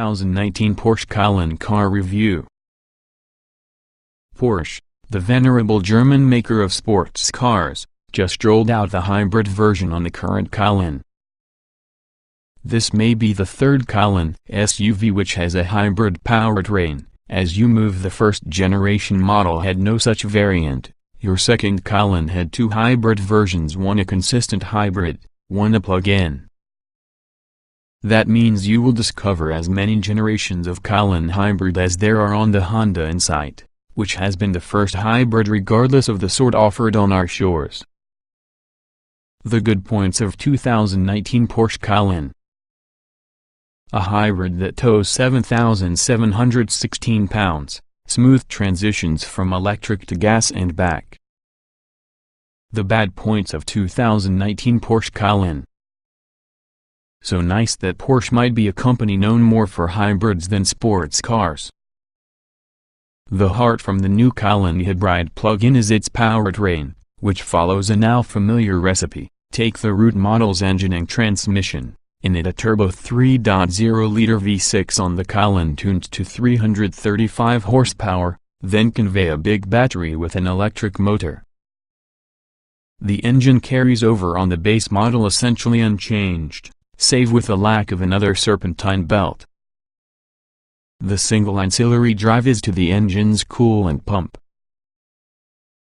2019 Porsche Cayenne car review. Porsche, the venerable German maker of sports cars, just rolled out the hybrid version on the current Cayenne. This may be the third Cayenne SUV which has a hybrid powertrain. As you move, the first generation model had no such variant. Your second Cayenne had two hybrid versions, one a consistent hybrid, one a plug-in. That means you will discover as many generations of Cayenne hybrid as there are on the Honda Insight, which has been the first hybrid regardless of the sort offered on our shores. The good points of 2019 Porsche Cayenne. A hybrid that tows 7,716 pounds, smooth transitions from electric to gas and back. The bad points of 2019 Porsche Cayenne. So nice that Porsche might be a company known more for hybrids than sports cars. The heart from the new Cayenne hybrid plug-in is its powertrain, which follows a now familiar recipe. Take the root model's engine and transmission. In it a turbo 3.0-liter V6 on the Cayenne tuned to 335 horsepower, then convey a big battery with an electric motor. The engine carries over on the base model essentially unchanged, save with the lack of another serpentine belt. The single ancillary drive is to the engine's coolant pump.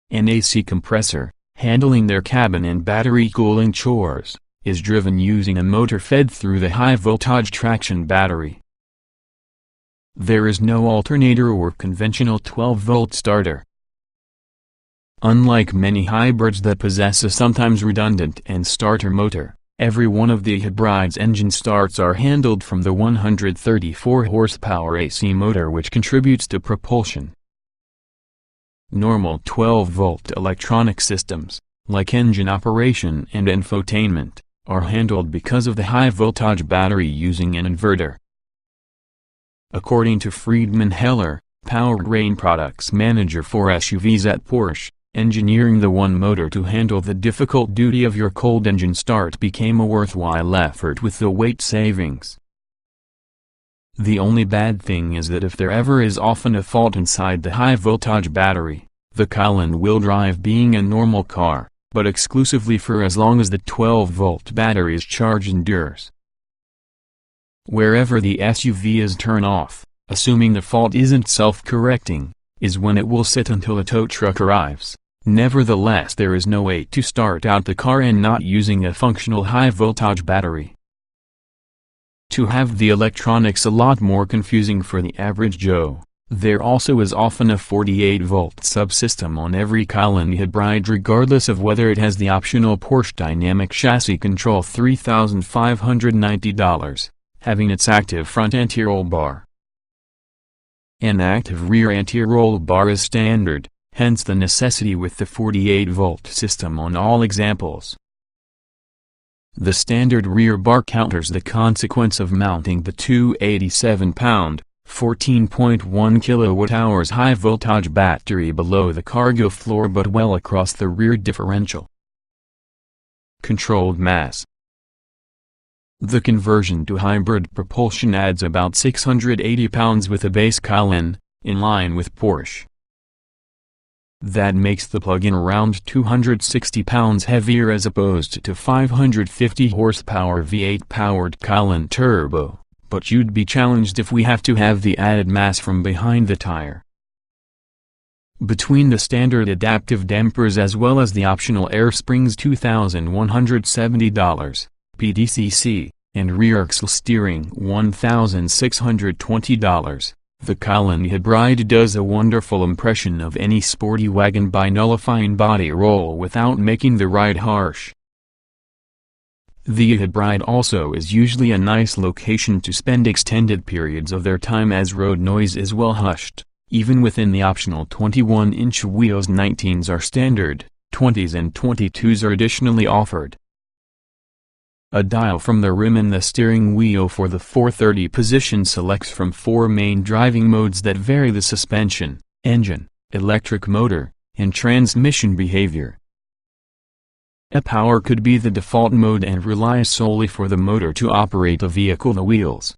An AC compressor, handling their cabin and battery cooling chores, is driven using a motor fed through the high-voltage traction battery. There is no alternator or conventional 12-volt starter. Unlike many hybrids that possess a sometimes redundant and starter motor, every one of the hybrid's engine starts are handled from the 134-horsepower AC motor which contributes to propulsion. Normal 12-volt electronic systems, like engine operation and infotainment, are handled because of the high-voltage battery using an inverter. According to Friedman Heller, Powertrain Products Manager for SUVs at Porsche, engineering the one motor to handle the difficult duty of your cold engine start became a worthwhile effort with the weight savings. The only bad thing is that if there ever is often a fault inside the high-voltage battery, the Cayenne will drive being a normal car, but exclusively for as long as the 12-volt battery's charge endures. Wherever the SUV is turned off, assuming the fault isn't self-correcting, is when it will sit until a tow truck arrives. Nevertheless, there is no way to start out the car and not using a functional high-voltage battery. To have the electronics a lot more confusing for the average Joe, there also is often a 48-volt subsystem on every Cayenne hybrid regardless of whether it has the optional Porsche Dynamic Chassis Control $3,590, having its active front anti-roll bar. An active rear anti-roll bar is standard, hence the necessity with the 48-volt system on all examples. The standard rear bar counters the consequence of mounting the 287-pound, 14.1 kilowatt-hours high-voltage battery below the cargo floor but well across the rear differential. Controlled mass. The conversion to hybrid propulsion adds about 680 pounds with a base Cayenne, in line with Porsche. That makes the plug-in around 260 pounds heavier as opposed to 550 horsepower V8-powered Cayenne Turbo. But you'd be challenged if we have to have the added mass from behind the tire. Between the standard adaptive dampers as well as the optional air springs $2,170, PDCC, and rear axle steering $1,620, the Cayenne hybrid does a wonderful impression of any sporty wagon by nullifying body roll without making the ride harsh. The hybrid also is usually a nice location to spend extended periods of their time as road noise is well hushed, even within the optional 21-inch wheels. 19s are standard, 20s and 22s are additionally offered. A dial from the rim and the steering wheel for the 430 position selects from 4 main driving modes that vary the suspension, engine, electric motor, and transmission behavior. Power could be the default mode and relies solely for the motor to operate the vehicle. The wheels.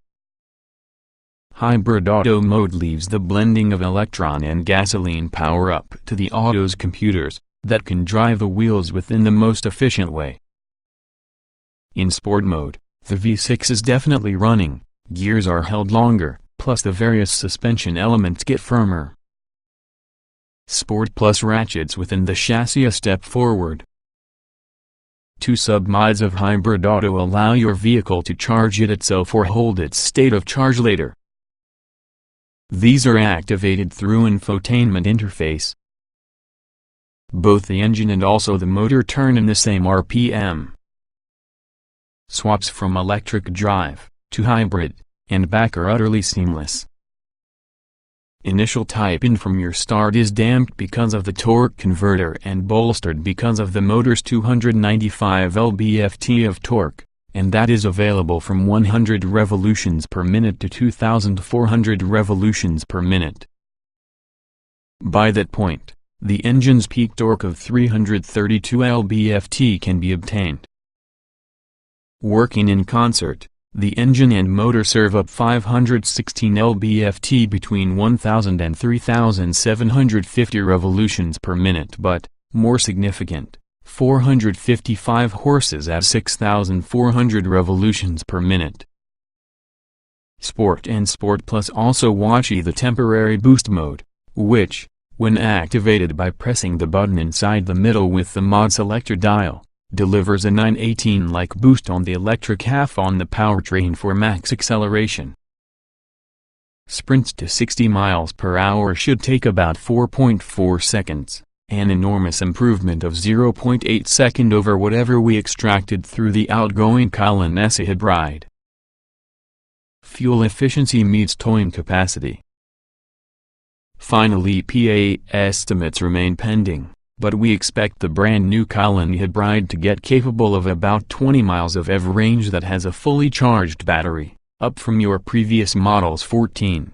Hybrid auto mode leaves the blending of electron and gasoline power up to the auto's computers, that can drive the wheels within the most efficient way. In sport mode, the V6 is definitely running, gears are held longer, plus the various suspension elements get firmer. Sport Plus ratchets within the chassis a step forward. 2 sub-modes of hybrid auto allow your vehicle to charge it itself or hold its state of charge later. These are activated through infotainment interface. Both the engine and also the motor turn in the same RPM. Swaps from electric drive to hybrid and back are utterly seamless. Initial type-in from your start is damped because of the torque converter and bolstered because of the motor's 295 lb-ft of torque, and that is available from 100 revolutions per minute to 2,400 revolutions per minute. By that point, the engine's peak torque of 332 lb-ft can be obtained. Working in concert, the engine and motor serve up 516 lb-ft between 1,000 and 3,750 revolutions per minute but, more significant, 455 horses at 6,400 revolutions per minute. Sport and Sport Plus also watch the temporary boost mode, which, when activated by pressing the button inside the middle with the mod selector dial, delivers a 918-like boost on the electric half on the powertrain for max acceleration. Sprints to 60 miles per hour should take about 4.4 seconds, an enormous improvement of 0.8 seconds over whatever we extracted through the outgoing Cayenne SE hybrid. Fuel efficiency meets towing capacity. Final EPA estimates remain pending, but we expect the brand new Cayenne hybrid to get capable of about 20 miles of EV range that has a fully charged battery, up from your previous model's 14.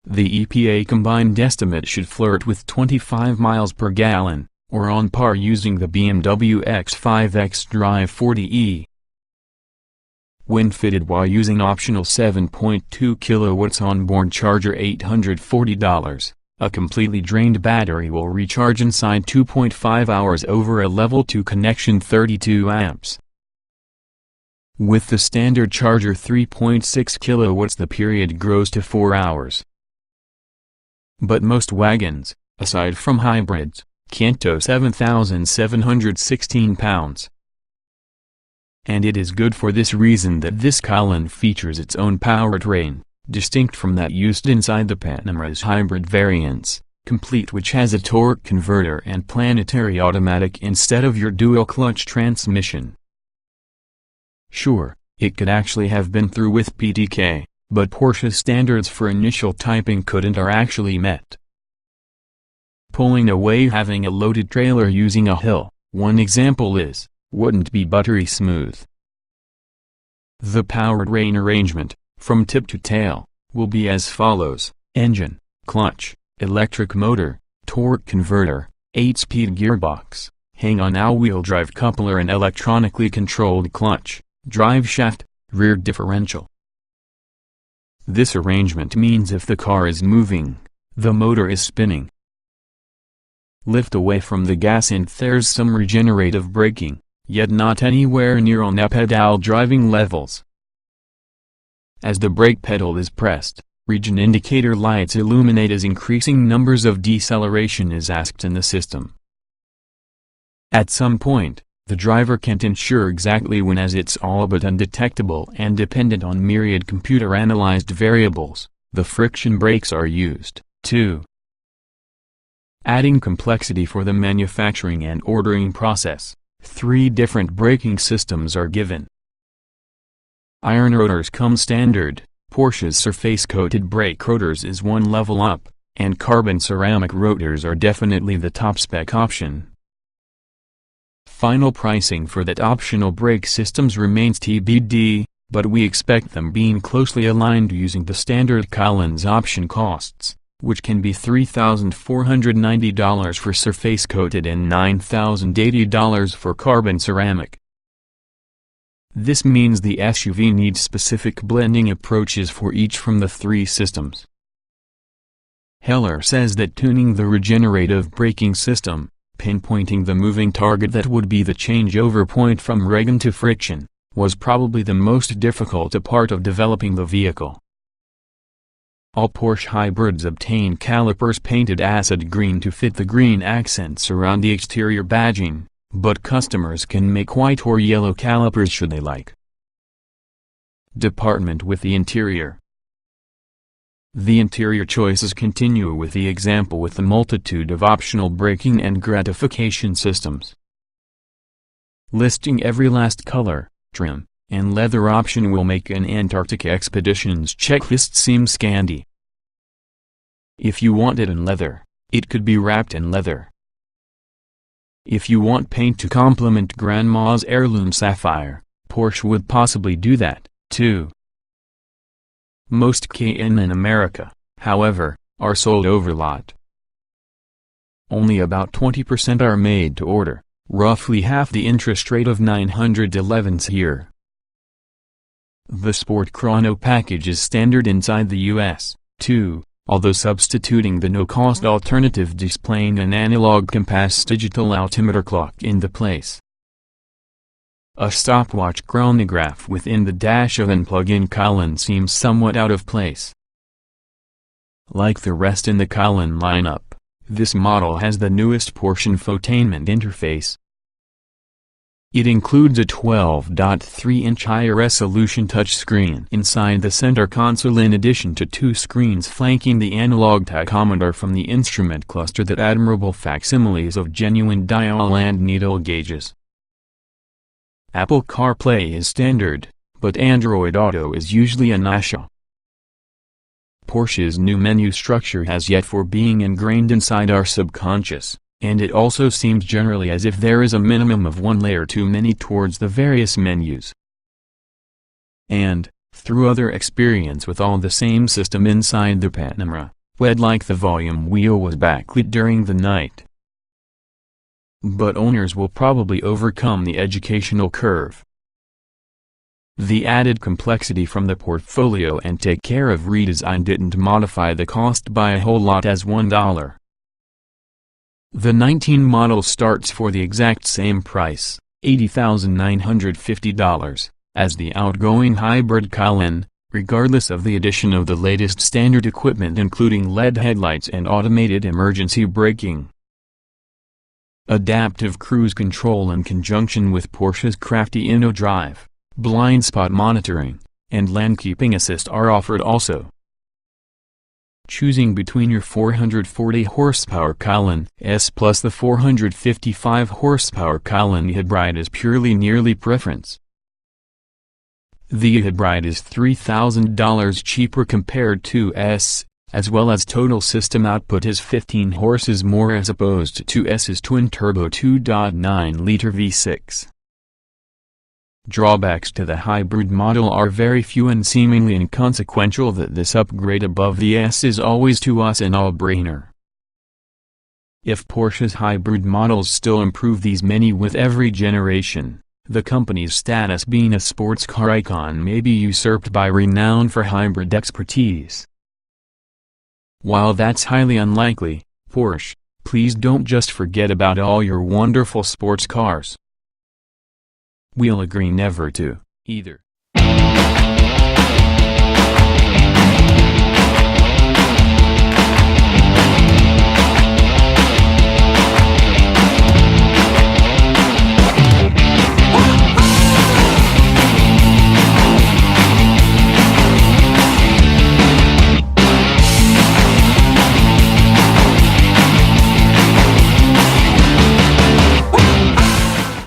The EPA combined estimate should flirt with 25 miles per gallon, or on par using the BMW X5 xDrive 40e. When fitted while using optional 7.2 kilowatts onboard charger $840. A completely drained battery will recharge inside 2.5 hours over a level 2 connection 32 amps. With the standard charger 3.6 kilowatts the period grows to 4 hours. But most wagons, aside from hybrids, can't tow 7,716 pounds. And it is good for this reason that this Cayenne features its own powertrain, distinct from that used inside the Panamera's hybrid variants, complete which has a torque converter and planetary automatic instead of your dual-clutch transmission. Sure, it could actually have been through with PTK, but Porsche's standards for initial typing couldn't are actually met. Pulling away having a loaded trailer using a hill, one example is, wouldn't be buttery smooth. The powertrain arrangement, from tip to tail, will be as follows: engine, clutch, electric motor, torque converter, 8-speed gearbox, hang-on all-wheel drive coupler and electronically controlled clutch, drive shaft, rear differential. This arrangement means if the car is moving, the motor is spinning. Lift away from the gas and there's some regenerative braking, yet not anywhere near on pedal driving levels. As the brake pedal is pressed, regen indicator lights illuminate as increasing numbers of deceleration is asked in the system. At some point, the driver can't ensure exactly when as it's all but undetectable and dependent on myriad computer-analyzed variables, the friction brakes are used, too. Adding complexity for the manufacturing and ordering process, 3 different braking systems are given. Iron rotors come standard, Porsche's surface-coated brake rotors is one level up, and carbon ceramic rotors are definitely the top-spec option. Final pricing for that optional brake systems remains TBD, but we expect them being closely aligned using the standard Cayenne's option costs, which can be $3,490 for surface-coated and $9,080 for carbon ceramic. This means the SUV needs specific blending approaches for each from the three systems. Heller says that tuning the regenerative braking system, pinpointing the moving target that would be the changeover point from regen to friction, was probably the most difficult part of developing the vehicle. All Porsche hybrids obtain calipers painted acid green to fit the green accents around the exterior badging, but customers can make white or yellow calipers should they like. Department with the interior. The interior choices continue with the example with the multitude of optional braking and gratification systems. Listing every last color, trim, and leather option will make an Antarctic expedition's checklist seem scanty. If you want it in leather, it could be wrapped in leather. If you want paint to complement Grandma's heirloom sapphire, Porsche would possibly do that, too. Most Cayenne in America, however, are sold overlot. Only about 20% are made to order, roughly half the interest rate of 911s here. The Sport Chrono package is standard inside the US, too, although substituting the no-cost alternative displaying an analog compass digital altimeter clock in the place. A stopwatch chronograph within the dash of an plug-in Cayenne seems somewhat out of place. Like the rest in the Cayenne lineup, this model has the newest Porsche Infotainment interface. It includes a 12.3-inch high-resolution touchscreen inside the center console in addition to two screens flanking the analog tachometer from the instrument cluster that admirable facsimiles of genuine dial and needle gauges. Apple CarPlay is standard, but Android Auto is usually an option. Porsche's new menu structure has yet for being ingrained inside our subconscious, and it also seems generally as if there is a minimum of one layer too many towards the various menus. And, through other experience with all the same system inside the Panamera, felt like the volume wheel was backlit during the night. But owners will probably overcome the educational curve. The added complexity from the portfolio and take care of redesign didn't modify the cost by a whole lot as $1. The 19 model starts for the exact same price, $80,950, as the outgoing hybrid Cayenne, regardless of the addition of the latest standard equipment including LED headlights and automated emergency braking. Adaptive cruise control in conjunction with Porsche's crafty InnoDrive, blind spot monitoring, and lane keeping assist are offered also. Choosing between your 440 horsepower Cayenne S plus the 455 horsepower Cayenne Hybrid is purely nearly preference. The Hybrid is $3,000 cheaper compared to S, as well as total system output is 15 horses more as opposed to S's twin-turbo 2.9-liter V6. Drawbacks to the hybrid model are very few and seemingly inconsequential that this upgrade above the S is always to us an all-brainer. If Porsche's hybrid models still improve these many with every generation, the company's status being a sports car icon may be usurped by renown for hybrid expertise. While that's highly unlikely, Porsche, please don't just forget about all your wonderful sports cars. We'll agree never to, either.